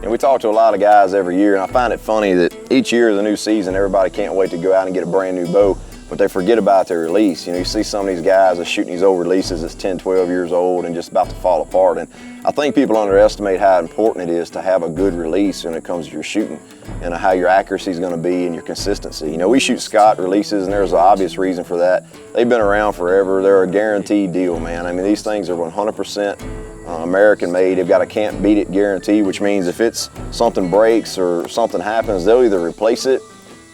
And we talk to a lot of guys every year, and I find it funny that each year is a new season. Everybody can't wait to go out and get a brand new bow, but they forget about their release. You know, you see some of these guys are shooting these old releases that's 10, 12 years old and just about to fall apart. And I think people underestimate how important it is to have a good release when it comes to your shooting and how your accuracy is going to be and your consistency. You know, we shoot Scott releases, and there's an obvious reason for that. They've been around forever. They're a guaranteed deal, man. I mean, these things are 100% American made. They've got a can't beat it guarantee, which means if something breaks or something happens, they'll either replace it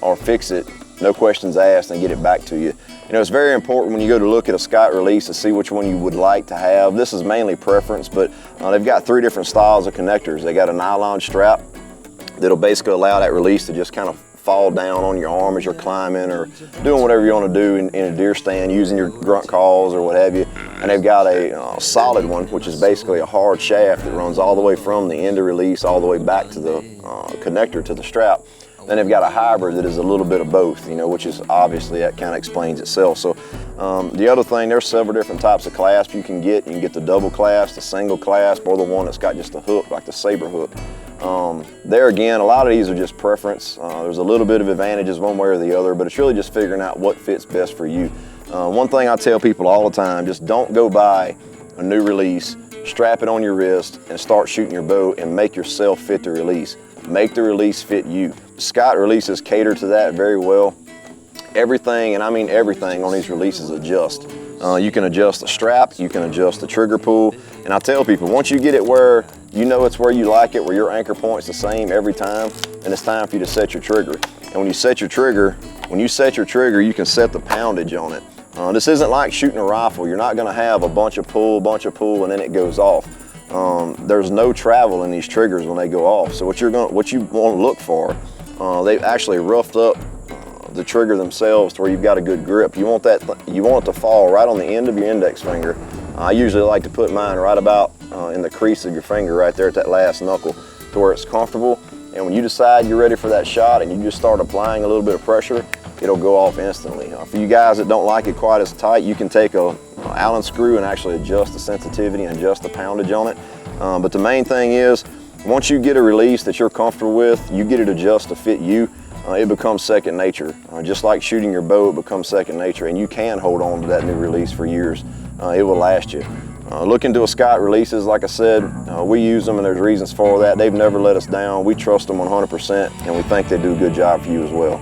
or fix it, no questions asked, and get it back to you. You know, it's very important when you go to look at a Scott release to see which one you would like to have. This is mainly preference, but they've got 3 different styles of connectors. They got a nylon strap that'll basically allow that release to just kind of fall down on your arm as you're climbing or doing whatever you want to do in a deer stand, using your grunt calls or what have you. And they've got a solid one, which is basically a hard shaft that runs all the way from the end of release all the way back to the connector to the strap. Then they've got a hybrid that is a little bit of both, you know, which is obviously, that kind of explains itself. So the other thing, there's several different types of clasp you can get. You can get the double clasp, the single clasp, or the one that's got just a hook, like the saber hook. There again, a lot of these are just preference. There's a little bit of advantages one way or the other, but it's really just figuring out what fits best for you. One thing I tell people all the time, just don't go buy a new release, strap it on your wrist, and start shooting your bow and make yourself fit the release. Make the release fit you. Scott releases cater to that very well. Everything, and I mean everything on these releases adjust. You can adjust the strap, you can adjust the trigger pull, and I tell people, once you get it where you know it's where you like it, where your anchor point's the same every time, and it's time for you to set your trigger. And when you set your trigger, you can set the poundage on it. This isn't like shooting a rifle. You're not gonna have a bunch of pull, and then it goes off. There's no travel in these triggers when they go off. So what you want to look for, they've actually roughed up the trigger themselves to where you've got a good grip. You want it to fall right on the end of your index finger. I usually like to put mine right about in the crease of your finger right there at that last knuckle to where it's comfortable. And when you decide you're ready for that shot and you just start applying a little bit of pressure, it'll go off instantly. For you guys that don't like it quite as tight, you can take a Allen screw and actually adjust the sensitivity and adjust the poundage on it. But the main thing is, once you get a release that you're comfortable with, you get it adjust to fit you, it becomes second nature. Just like shooting your bow, it becomes second nature, and you can hold on to that new release for years. It will last you. Look into a Scott releases, like I said, we use them and there's reasons for that. They've never let us down. We trust them 100% and we think they do a good job for you as well.